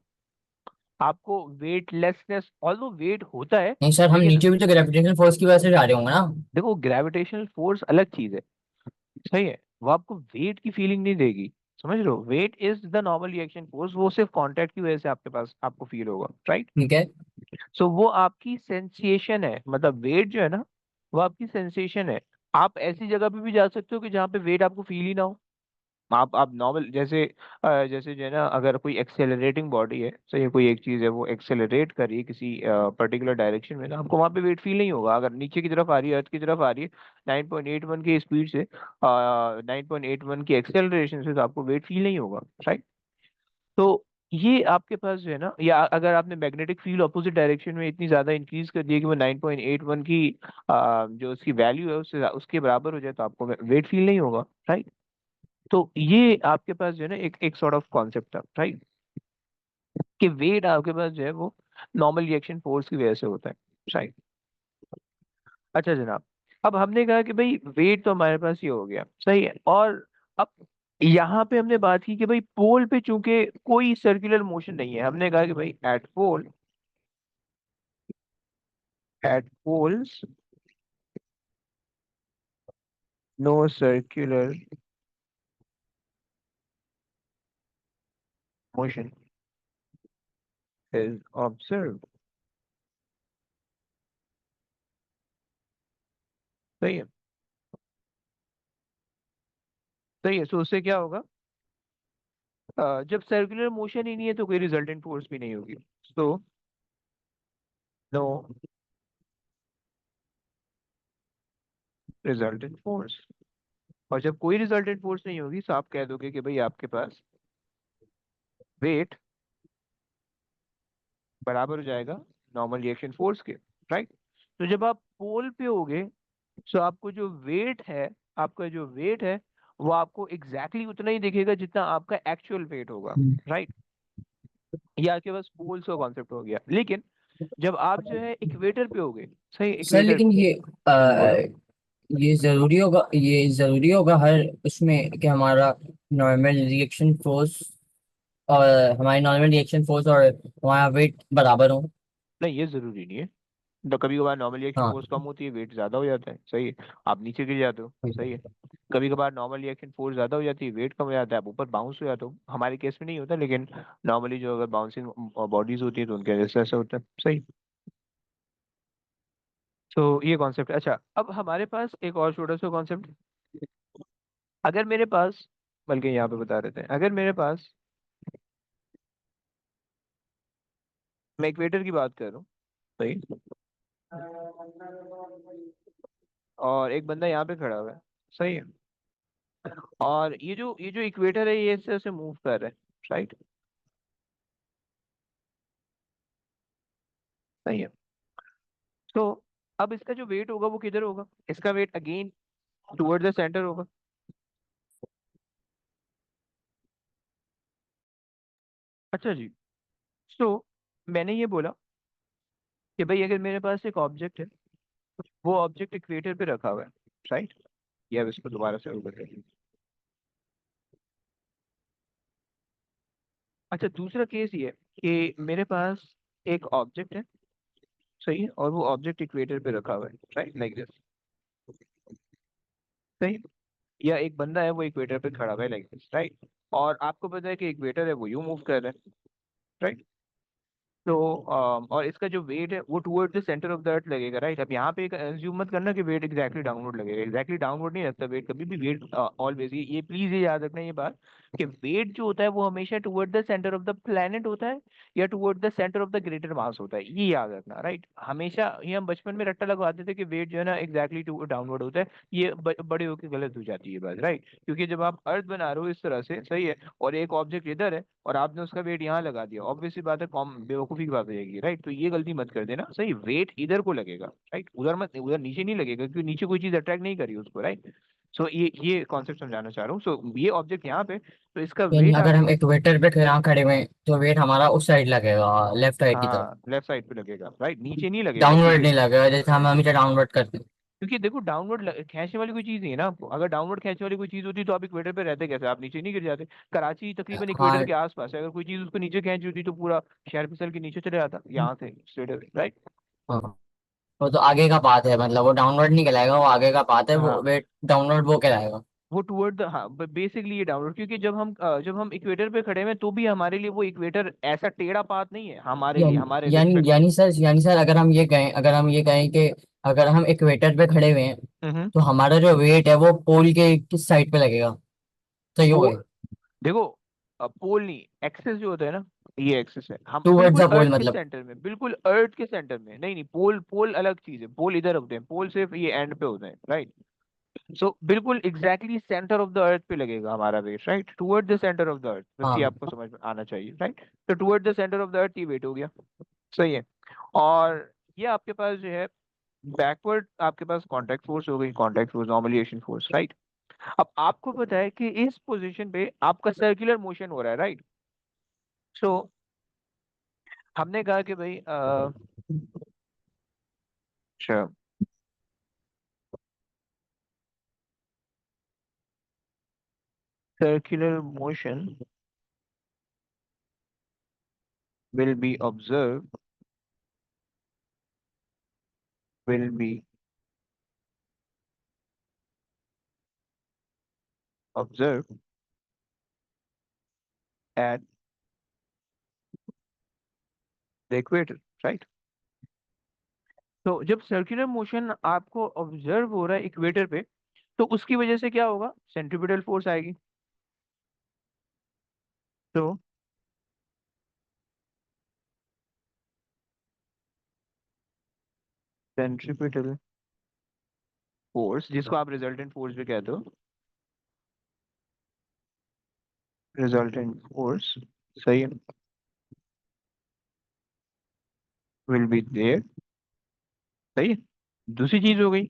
आपको वेटलेसनेस, ऑल्दो वेट होता है, नहीं सर, हम लेकिन नीचे भी तो ग्रेविटेशनल फोर्स की वजह से जा रहे होंगे ना। देखो ग्रेविटेशनल फोर्स अलग चीज है, सही है? वो आपको वेट की फीलिंग नहीं देगी। समझ लो, weight is the normal reaction force, वो सिर्फ कांटेक्ट की वजह से आपके पास आपको फील होगा, राइट? ठीक है। सो वो आपकी सेंसेशन है, मतलब वेट जो है ना, वो आपकी सेंसेशन है। आप ऐसी जगह पे भी जा सकते हो कि जहाँ पे वेट आपको फील ही ना हो। आप नॉर्मल जैसे जैसे जो है ना, अगर कोई एक्सेलरेटिंग बॉडी है, सही, कोई एक चीज है वो एक्सेलरेट कर रही है किसी पर्टिकुलर डायरेक्शन में, तो आपको वहां पे वेट फील नहीं होगा। अगर नीचे की तरफ आ रही है, अर्थ की तरफ आ रही है 9.81 की स्पीड से, 9.81 की एक्सेलरेशन से, तो आपको वेट फील नहीं होगा, राइट? तो ये आपके पास जो है ना, या अगर आपने मैग्नेटिक फील्ड अपोजिट डायरेक्शन में इतनी ज्यादा इंक्रीज कर दी है कि वो 9.81 की जो उसकी वैल्यू है उससे उसके बराबर हो जाए, तो आपको वेट फील नहीं होगा, राइट? तो ये आपके पास जो है ना एक एक सॉर्ट ऑफ कॉन्सेप्ट था, राइट? कि वेट आपके पास जो है वो नॉर्मल रिएक्शन फोर्स की वजह से होता है, राइट? अच्छा जनाब, अब हमने कहा कि भाई वेट तो हमारे पास ये हो गया, सही है। और अब यहाँ पे हमने बात की कि भाई पोल पे चूंकि कोई सर्कुलर मोशन नहीं है, हमने कहा कि भाई at poles no circular motion is observe. सही है, सही है। तो उससे क्या होगा, जब सर्कुलर मोशन ही नहीं है तो कोई रिजल्टेंट फोर्स भी नहीं होगी। तो नो रिजल्टेंट फोर्स। और जब कोई रिजल्टेंट फोर्स नहीं होगी तो आप कह दोगे कि भाई आपके पास वेट बराबर हो जाएगा नॉर्मल रिएक्शन फोर्स के, राइट? तो जब आप पोल पे होगे, तो आपको जो वेट है, आपका जो वेट है वो आपको एग्जैक्टली उतना ही दिखेगा जितना आपका एक्चुअल वेट होगा, राइट? ये आपके पास पोल्स का कॉन्सेप्ट हो गया। लेकिन जब आप जो है इक्वेटर पे होगे, सही, सर इक्वेटर। लेकिन बोलो। ये जरूरी होगा हर उसमें कि हमारा नॉर्मल रिएक्शन फोर्स और हमारी नॉर्मल रिएक्शन फोर्स और हमारा वेट बराबर हो। नहीं, ये जरूरी नहीं है। तो कभी कभार नॉर्मल रिएक्शन हाँ। फोर्स कम होती है, वेट ज्यादा हो जाता है, सही है, आप नीचे गिर जाते हो, सही है। कभी कभार नॉर्मल रिएक्शन फोर्स ज्यादा हो जाती है, वेट कम हो जाता है, आप ऊपर बाउंस हो जाते हो, हमारे केस में नहीं होता, लेकिन नॉर्मली जो अगर बाउंसिंग बॉडीज होती है तो उनके वजह से ऐसा होता है, सही। तो ये कॉन्सेप्ट है। अच्छा, अब हमारे पास एक और छोटा सा कॉन्सेप्ट, अगर मेरे पास, बल्कि यहाँ पे बता रहे थे, अगर मेरे पास, मैं इक्वेटर की बात कर रहा हूँ, सही, और एक बंदा यहाँ पे खड़ा हुआ है, सही है, और ये जो इक्वेटर है ये इससे ऐसे मूव कर रहा है, राइट, सही है। तो अब इसका जो वेट होगा वो किधर होगा, इसका weight again toward the centre होगा। अच्छा जी, तो मैंने ये बोला कि भाई अगर मेरे पास एक ऑब्जेक्ट है, वो ऑब्जेक्ट इक्वेटर पे रखा हुआ है, राइट, या अब इसको दोबारा से ऊपर करें। अच्छा, दूसरा केस ये है कि मेरे पास एक ऑब्जेक्ट है, सही है, और वो ऑब्जेक्ट इक्वेटर पे रखा हुआ है, राइट, लाइक दिस, सही, या एक बंदा है वो इक्वेटर पे खड़ा हुआ है, लाइक दिस, राइट, और आपको पता है कि इक्वेटर है वो यूं मूव कर रहा है, राइट। तो और इसका जो वेट है वो toward the centre of the अर्थ लगेगा, राइट। अब यहाँ पे एक एज्यूम मत करना कि वेट एग्जैक्टली डाउनवर्ड लगेगा, एग्जैक्टली डाउनवर्ड नहीं लगता वेट कभी भी, वेट ऑलवेज, ये प्लीज ये याद रखना ये बात, कि वेट जो होता है वो हमेशा toward the centre of the planet होता है, या toward the centre of the greater mass होता है, ये याद रखना, राइट। हमेशा ये हम बचपन में रट्टा लगवाते थे कि वेट जो है ना एग्जैक्टली डाउनवर्ड होता है, ये बड़े होकर गलत हो जाती है बात, राइट, क्योंकि जब आप अर्थ बना रहे हो इस तरह से, सही है, और एक ऑब्जेक्ट इधर है और आपने उसका वेट यहाँ लगा दिया, ऑब्वियस सी बात है, कॉम बेवकूफी की बात हो जाएगी, राइट। तो ये गलती मत कर देना, सही, वेट इधर को लगेगा, राइट, उधर मत, उधर नीचे नहीं लगेगा, क्योंकि नीचे कोई चीज अट्रैक्ट नहीं करी उसको, राइट। सो ये कॉन्सेप्ट समझाना चाह रहा हूँ। सो ये ऑब्जेक्ट यहाँ पे, तो इसका यानी वेट अगर आपके हम पास, इक्वेटर पे यहाँ खड़े हुए हैं तो वेट हमारा उस साइड लगेगा, लेफ्ट साइड की तरफ। हाँ लेफ्ट साइड पे लगेगा, राइट, नीचे नहीं लगेगा, डाउनवर्ड क्योंकि नहीं लगेगा जैसे हम हमेशा डाउनवर्ड करते हैं। देखो डाउनवर्ड खींचने वाली कोई चीज नहीं है ना आपको, अगर डाउनवर्ड खींचने वाली कोई चीज होती तो आप इक्वेटर पे रहते कैसे, आप नीचे नहीं गिर जाते। कराची तकरीबन इक्वेटर हाँ। के आसपास है, अगर कोई चीज उसको नीचे खींच होती तो पूरा शहर फिसल के नीचे चले जाता यहाँ से स्ट्रेट अवे, राइट। हाँ, वो तो आगे का पाथ है, मतलब वो डाउनवर्ड नहीं कहलाएगा, वो आगे का पाथ है, वो हाँ वेट डाउनवर्ड वो कहलाएगा। वो टुवर्ड द, हाँ बेसिकली ये डाउनवर्ड, क्योंकि जब हम इक्वेटर पे खड़े हैं तो भी हमारे लिए वो इक्वेटर ऐसा टेढ़ा पाथ नहीं है हमारे लिए, यानी हमारे यानी रिस्पेक्ट में। यानी सर अगर हम ये कहें कि अगर हम इक्वेटर पे खड़े हुए हैं हम्म। तो हमारा जो वेट है वो पोल के किस साइड पे लगेगा, सही हो वो गए। देखो, पोल नहीं, एक्सिस जो होता है ना, ये एक्सिस है, हम टूवर्ड्स बिल्कुल द पोल अर्थ के मतलब। सेंटर में, बिल्कुल अर्थ के सेंटर में, नहीं नहीं, पोल पोल अलग चीज है, पोल इधर होते हैं, पोल सिर्फ ये एंड पे होते हैं, राइट। सो बिल्कुल exactly centre of the earth पे लगेगा हमारा weight, right, toward the centre of the earth, बस ये हाँ। आपको समझ में आना चाहिए, राइट। तो toward the centre of the अर्थ ये वेट हो गया, सही है। और ये आपके पास जो है बैकवर्ड, आपके पास कांटेक्ट फोर्स हो गई, contact force, normalization force, right. अब आपको पता है कि इस पोजीशन पे आपका सर्कुलर मोशन हो रहा है, राइट। सो हमने कहा कि भाई अच्छा, circular motion will be observed, will be observed at the equator, right. तो जब सर्कुलर मोशन आपको ऑब्जर्व हो रहा है इक्वेटर पे, तो उसकी वजह से क्या होगा, सेंट्रीपिटल फोर्स आएगी। तो सेंट्रीपिटल फोर्स, जिसको आप रिजल्टेंट फोर्स भी कहते हो, रिजल्टेंट फोर्स, सही है, विल बी देयर, सही है। दूसरी चीज हो गई,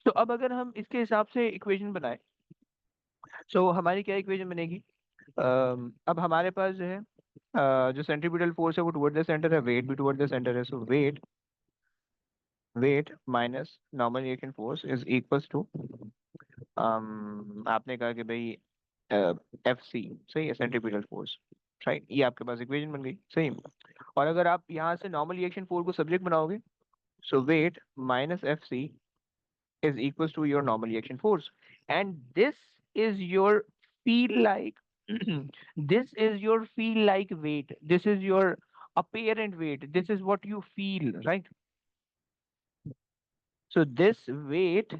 तो अब अगर हम इसके हिसाब से इक्वेशन बनाए, तो हमारी क्या इक्वेशन बनेगी, अब हमारे पास जो है जो सेंट्रीपिटल फोर्स है वो टुवर्ड द सेंटर है, वेट भी टुवर्ड द सेंटर है, so weight minus normal reaction force is equals to, आपने कहा कि भाई एफ सी, सही है, सेंट्रीपिटल फोर्स, राइट, ये आपके पास इक्वेशन बन गई, सही। और अगर आप यहाँ से नॉर्मल रिएक्शन फोर्स को सब्जेक्ट बनाओगे, So weight minus FC is equals to your normal reaction force, and this is your feel like this is your feel like weight, this is your apparent weight, this is what you feel, right? So this weight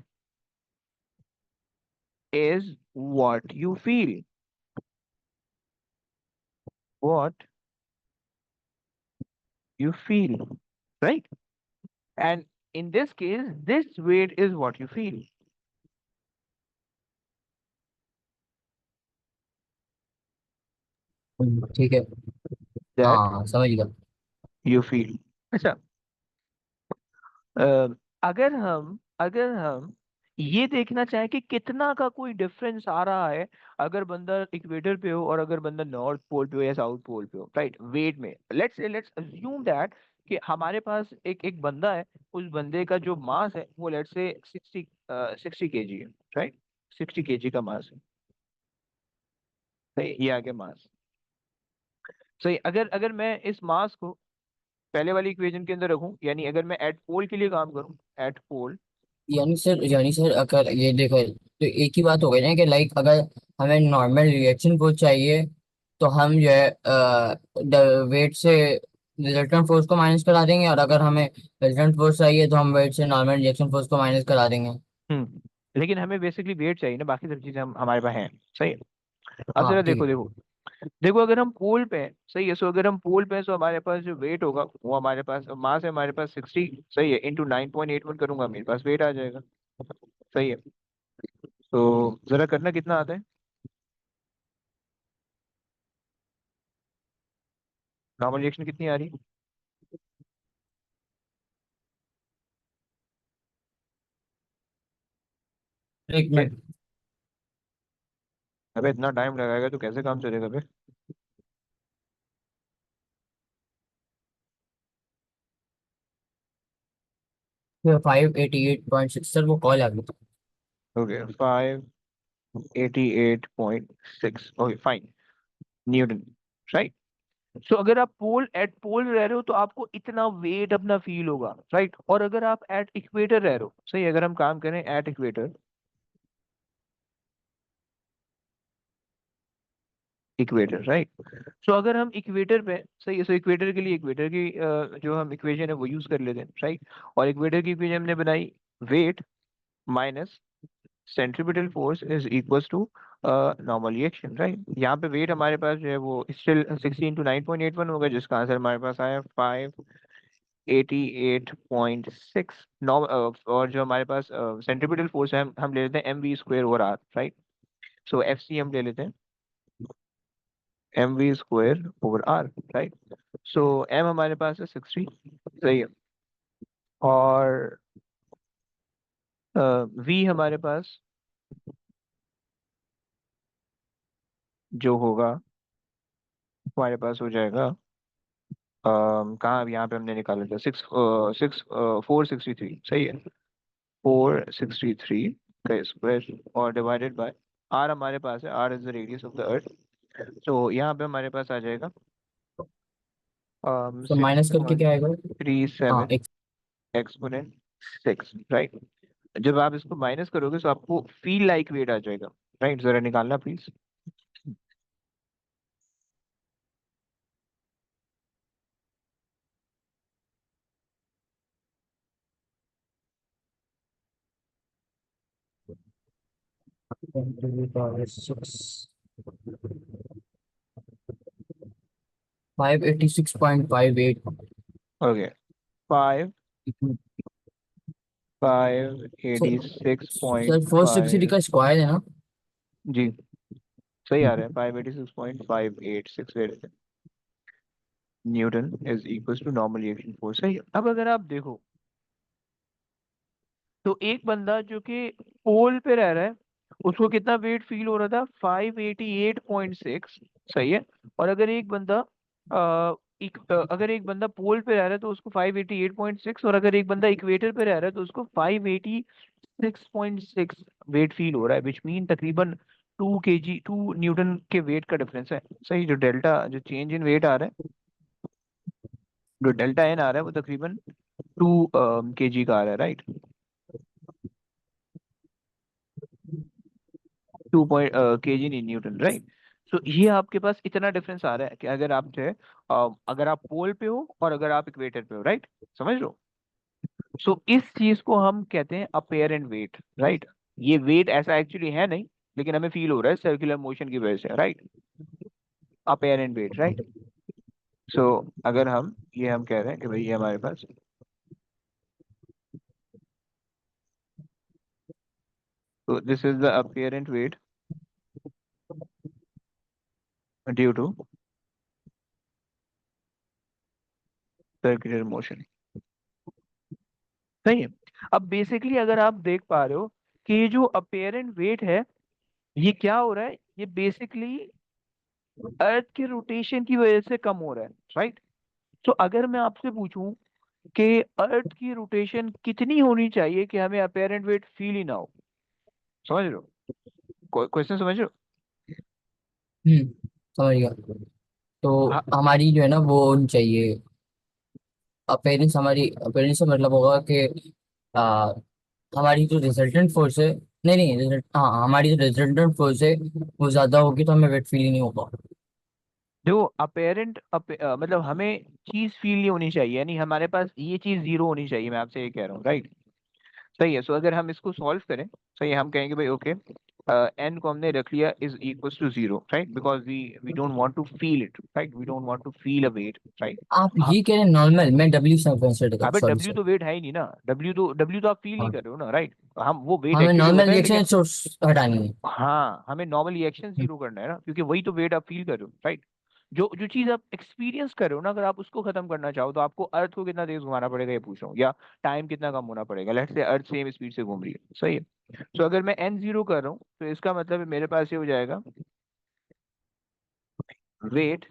is what you feel, what you feel, right? And in this case, this weight is what you feel, ठीक है। that हाँ समझ गया। you feel. अच्छा, अ, अगर हम ये देखना चाहें कि कितना का कोई डिफरेंस आ रहा है, अगर बंदा इक्वेटर पे हो और अगर बंदा नॉर्थ पोल पे हो या साउथ पोल पे हो, राइट, वेट में, लेट्स अज्यूम दैट कि हमारे पास एक एक बंदा है, उस बंदे का जो मास है वो लेट्स से 60 केजी है, राइट, 60 केजी का मास है, सही, ये आ गया मास। सही, अगर अगर मैं इस मास को पहले वाली इक्वेशन के अंदर रखूं, यानी अगर मैं एट पोल के लिए काम करूं, एट पोल। यानी सर अगर ये देखो तो एक ही बात हो गई ना कि लाइक अगर हमें नॉर्मल रिएक्शन फोर्स चाहिए तो हम जो है वेट से रिजल्टेंट फोर्स को माइनस करा देंगे, और अगर हमें रिजल्टेंट फोर्स चाहिए तो हम वेट से नॉर्मल रिएक्शन फोर्स को माइनस करा देंगे। लेकिन हमें बेसिकली वेट चाहिए ना, बाकी सब चीजें हम हमारे पास हैं, सही है। अब हाँ जरा ठीक देखो है। देखो देखो, अगर हम पोल पे हैं, सही है, सो अगर हम पोल पे हैं तो हमारे पास जो वेट होगा वो हमारे पास मास है, हमारे पास 60, सही है, इंटू 9.81 करूंगा, मेरे पास वेट आ जाएगा, सही है। तो जरा करना कितना आता है, नॉर्मल रिएक्शन कितनी आ रही है? एक के- मिनट। अबे इतना टाइम लगाएगा तो कैसे काम चलेगा बे? 588.6 सर, वो कॉल आ गई। Okay, 588.6, okay fine, Newton, right. So अगर आप पोल एट पोल रह रहे हो तो आपको इतना वेट अपना फील होगा, राइट, और अगर आप एट इक्वेटर रह रहे हो, सही, अगर हम काम करें at equator, equator, right. So अगर हम इक्वेटर पे, सही है, सो इक्वेटर के लिए इक्वेटर की जो हम इक्वेशन है वो यूज कर लेते हैं, राइट। और इक्वेटर की इक्वेशन हमने बनाई, weight minus centripetal force is equals to normal reaction, right. यहाँ पे वेट हमारे पास जो है वो स्टिल 60 × 9.81 होगा, जिसका आंसर हमारे पास आया 588.6 और जो हमारे पास सेंट्रीपिटल फोर्स है, हम ले लेते हैं mv² / r, राइट। सो एफ सी हम ले लेते हैं mv²/r, राइट। सो m हमारे पास है 60, सही है, और v हमारे पास जो होगा हमारे पास हो जाएगा, कहाँ, अब यहाँ पे हमने निकाला था 463, सही है, 463 का स्क्वायर और डिवाइडेड बाय आर, हमारे पास है R is the radius of the earth. तो यहाँ पे हमारे पास आ जाएगा तो सिक्स माइनस करके पॉइंट क्या आएगा? थ्री हाँ सेवन एक्सपोनेंट सिक्स राइट। जब आप इसको माइनस करोगे तो आपको फील लाइक वेट आ जाएगा, राइट, जरा निकालना please. 586.58। Okay, five five eighty six sir point 460 five का स्क्वायर है ना? जी, सही आ रहा है, 586.586 newton is equal to normal reaction force, सही है। अब अगर आप देखो तो एक बंदा जो कि पोल पे रह रहा है, उसको कितना वेट फील हो रहा था, 588.6, सही है। और अगर एक बंदा अगर एक बंदा पोल पे रह रहा है तो उसको 588.6, और अगर एक बंदा इक्वेटर पे रह रहा है तो उसको 586.6 वेट फील हो रहा है, विच मीन तकरीबन 2 केजी, 2 न्यूटन के वेट का डिफरेंस है, सही। जो डेल्टा, जो चेंज इन वेट आ रहा है, जो डेल्टा एन आ रहा है वो तकरीबन 2 kg का आ रहा है, राइट। 2 kg नहीं, न्यूटन, राइट। सो ये आपके पास इतना डिफरेंस आ रहा है कि अगर आप जो है अगर आप पोल पे हो और अगर आप इक्वेटर पे हो, राइट, समझ लो। सो इस चीज को हम कहते हैं अपेरेंट वेट, राइट। ये वेट ऐसा एक्चुअली है नहीं, लेकिन हमें फील हो रहा है सर्कुलर मोशन की वजह से, right. Apparent weight, right. So अगर हम ये हम कह रहे हैं कि भाई ये हमारे पास, तो this is the apparent weight due to circular motion, सही है। अब बेसिकली अगर आप देख पा रहे हो कि ये जो अपेरेंट वेट है, ये क्या हो रहा है, ये बेसिकली अर्थ के रोटेशन की वजह से कम हो रहा है, राइट। तो अगर मैं आपसे पूछूं कि अर्थ की रोटेशन कितनी होनी चाहिए कि हमें अपेरेंट वेट फील ही ना हो, समझ रहे हो, क्वेश्चन समझ रहे हो। समझ गया। तो हाँ, हमारी जो है ना वो होनी चाहिए, अपेरेंस, हमारी अपेरेंस से मतलब होगा कि आ, हमारी जो रिजल्टेंट फोर्स है, नहीं नहीं रिजल्ट, हाँ हमारी जो रिजल्टेंट फोर्स है वो ज्यादा होगी तो हमें वेट फील ही नहीं होगा। देखो अपेरेंट मतलब हमें चीज फील नहीं होनी चाहिए, यानी हमारे पास ये चीज जीरो होनी चाहिए, मैं आपसे ये कह रहा हूँ, राइट। सही है। सो अगर हम इसको सॉल्व करें, सही है, हम कहेंगे भाई ओके, एन को हमने रख लिया is equal to zero, right, because we don't want to feel it, right, we don't want to feel a weight, right. आप ये कह रहे हैं नॉर्मल, मैं डब्ल्यू से कंसिडर कर, अबे सॉरी डब्ल्यू सर। तो वेट है ही नहीं ना, डब्ल्यू तो आप फील नहीं हाँ, कर रहे हो ना, राइट। हम वो वेट हमें एक्चुअली नॉर्मल होता है, रिएक्शन लेकिन सोर्स हटानी है। हाँ, हमें नॉर्मल रिएक्शन हम्म, जीरो करना है ना, क्योंकि वही तो वेट आप फील कर रहे हो, राइट। जो जो चीज आप एक्सपीरियंस कर रहे हो ना, अगर आप उसको खत्म करना चाहो तो आपको अर्थ को कितना तेज घुमाना पड़ेगा, ये पूछ रहा हूँ, या टाइम कितना कम होना पड़ेगा। Let's say earth same speed से घूम रही है, सही है। तो अगर मैं एन जीरो कर रहा हूँ तो इसका मतलब है मेरे पास ये हो जाएगा, weight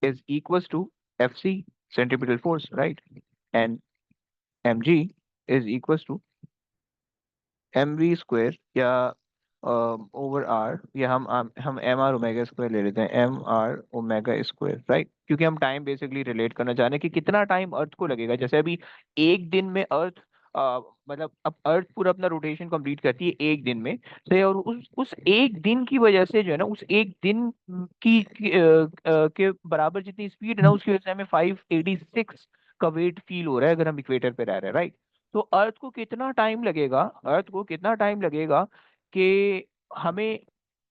is equal to F C, centripetal force, right, and M G is equal to M V square, या ओवर आर, या हम एम आर ओमेगा स्क्वायर ले लेते हैं, M R omega square, right. क्योंकि हम टाइम बेसिकली रिलेट करना चाह रहे हैं कि कितना टाइम अर्थ को लगेगा। जैसे अभी एक दिन में अर्थ मतलब अब अर्थ पूरा अपना रोटेशन कंप्लीट करती है एक दिन में, सही है, और उस एक दिन की वजह से जो है ना, उस एक दिन के बराबर जितनी स्पीड है ना, उसकी वजह से हमें 586 का वेट फील हो रहा है अगर हम इक्वेटर पे रह रहे हैं, राइट। तो अर्थ को कितना टाइम लगेगा कि हमें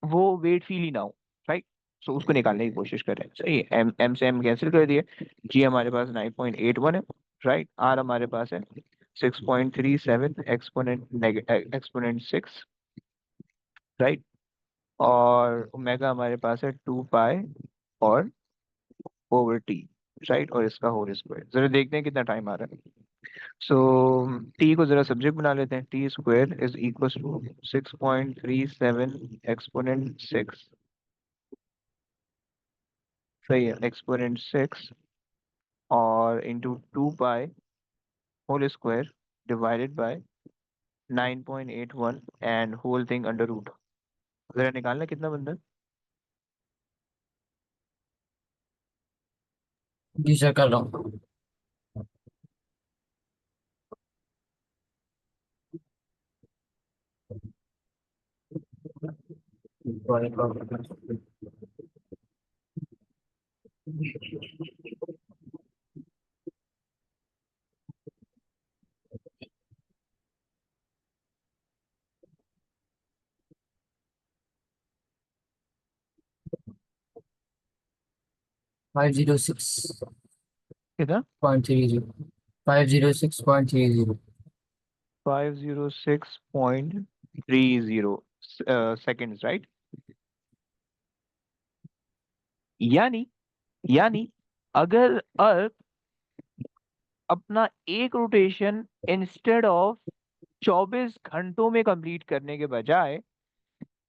वो वेट फील ही ना हो, राइट। सो उसको निकालने की कोशिश कर रहे हैं, सही है। एम एम से एम कैंसिल कर दिए, जी हमारे पास 9.81 है, राइट, आर हमारे पास है 6.37 एक्सपोनेंट 6, राइट, और ओमेगा हमारे पास है 2 पाई और ओवर टी, राइट, और इसका होल स्क्वायर। जरा देखते हैं कितना टाइम आ रहा है। सो टी को जरा सब्जेक्ट बना लेते हैं, T square is equal to 6.37 exponent 6, सही है, एक्सपोनेंट 6 और into 2 pi whole square divided by 9.81 and whole thing under root. जरा निकालना कितना बनता है। जी सर कर रहा हूँ। फाइव जीरो सिक्स कितना? Point three zero 506.30। 506.30 seconds, right. यानी यानी अगर अर्थ अपना एक रोटेशन इंस्टेड ऑफ 24 घंटों में कंप्लीट करने के बजाय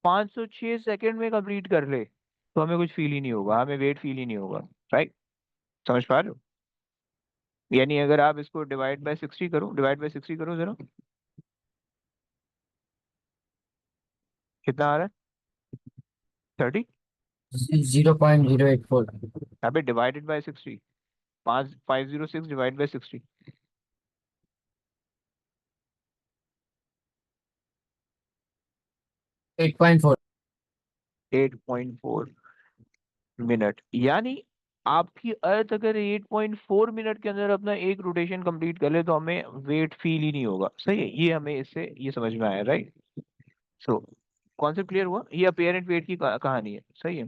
506 सेकंड में कंप्लीट कर ले, तो हमें कुछ फील ही नहीं होगा, हमें वेट फील ही नहीं होगा, राइट। समझ पा रहे हो। यानी अगर आप इसको डिवाइड बाय 60 करो जरा, कितना आ रहा है? 30। 0.084। यहाँ पे divided by 60, 5 506 divide by 60, 8.4। 8.4 minute, यानी आपकी अर्थ अगर 8.4 मिनट के अंदर अपना एक रोटेशन कंप्लीट कर ले तो हमें वेट फील ही नहीं होगा। सही है, ये हमें इससे ये समझ में आया, राइट। सो कॉन्सेप्ट क्लियर हुआ, ये अपेरेंट वेट की कहानी है। सही है।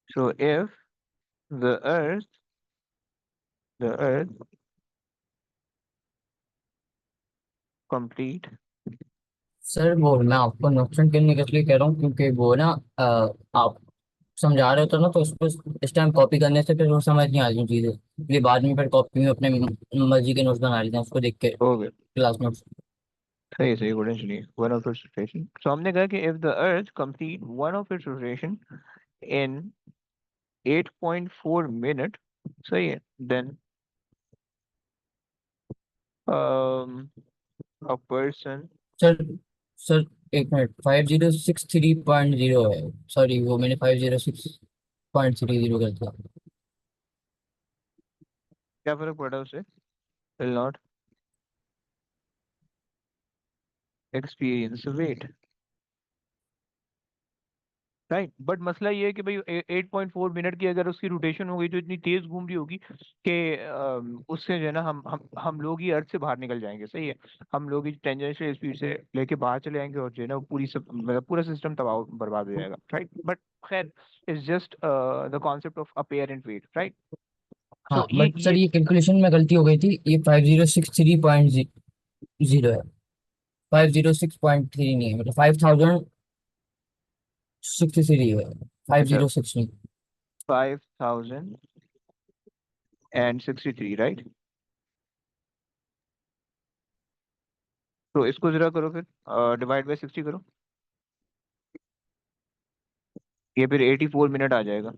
So if the earth complete. Sir वो मैं आपको नुकसान करने के लिए कह रहा हूँ, क्योंकि वो ना आप समझा रहे हो तो ना, तो उसको इस टाइम कॉपी करने से फिर वो समझ नहीं आ रही चीजें, इसलिए बाद में फिर कॉपी में अपने मर्जी के नोट्स बना लेते हैं उसको देख के, हो गया। Class notes. सही सही, गुड एंड सही, one of its rotation. So हमने कहा कि if the earth complete one of its rotation in 8.4 minute, सही है, then a person। Sir sir एक मिनट, 5063.0 है, सॉरी वो मैंने 506.30 कर दिया। क्या फर्क पड़ा उसे, will not experience weight, right. But मसला ये है कि भाई 8.4 मिनट की अगर उसकी रोटेशन हो गई तो इतनी तेज घूम रही होगी कि उससे जो है ना हम लोग ही अर्थ से बाहर निकल जाएंगे। सही है, हम लोग ही टेंजेंशियल स्पीड से लेके बाहर चले जाएंगे और जो है ना पूरी सब मतलब पूरा सिस्टम तबाह बर्बाद हो जाएगा, राइट। बट खैर, it's just the concept of apparent weight, right. So हाँ बट सर ये कैलकुलेशन में गलती हो गई थी, ये 5063.0 है, 506.3 नहीं है, मतलब 5063 है, फाइव अच्छा, जीरो सिक्स नहीं। 5063, राइट। तो इसको जरा करो फिर, डिवाइड बाय 60 करो, ये फिर 84 मिनट आ जाएगा।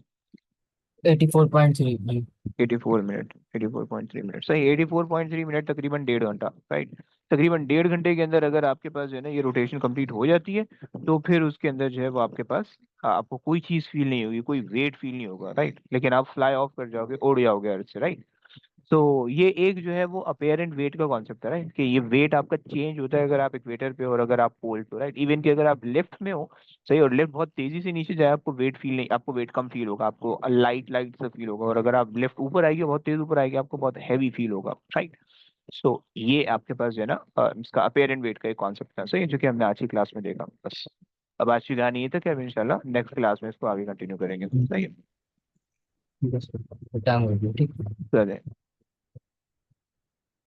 84.3 जी। 84 मिनट, 84.3 मिनट, सही। 84.3 मिनट, तकरीबन 1.5 घंटा, राइट। तकरीबन 1.5 घंटे के अंदर अगर आपके पास जो है ना ये रोटेशन कंप्लीट हो जाती है तो फिर उसके अंदर जो है वो आपके पास आपको कोई चीज फील नहीं होगी, कोई वेट फील नहीं होगा, राइट। लेकिन आप फ्लाई ऑफ कर जाओगे, उड़ जाओगे अर्थ से, राइट। तो ये एक जो है वो अपेरेंट वेट का कॉन्सेप्ट है, राइट, कि ये वेट आपका चेंज होता है अगर आप इक्वेटर पे हो और अगर आप पोल पे हो, राइट। इवन कि अगर आप लेफ्ट में हो, सही, और लेफ्ट बहुत तेजी से नीचे जाए आपको वेट फील नहीं, आपको वेट कम फील होगा, आपको लाइट लाइट सा फील होगा। और अगर आप लेफ्ट ऊपर आएगी, बहुत तेज ऊपर आएगी, आपको बहुत हैवी फील होगा, राइट। सो ये आपके पास जो है ना इसका अपेरेंट वेट का एक कॉन्सेप्ट था, सही है, जो कि हमने आज की क्लास में देखा। बस अब आज की कहानी ये था कि अब इंशाल्लाह नेक्स्ट क्लास में इसको आगे कंटिन्यू करेंगे, सही है। ठीक है सर, टाइम हो गया, ठीक है। चलें।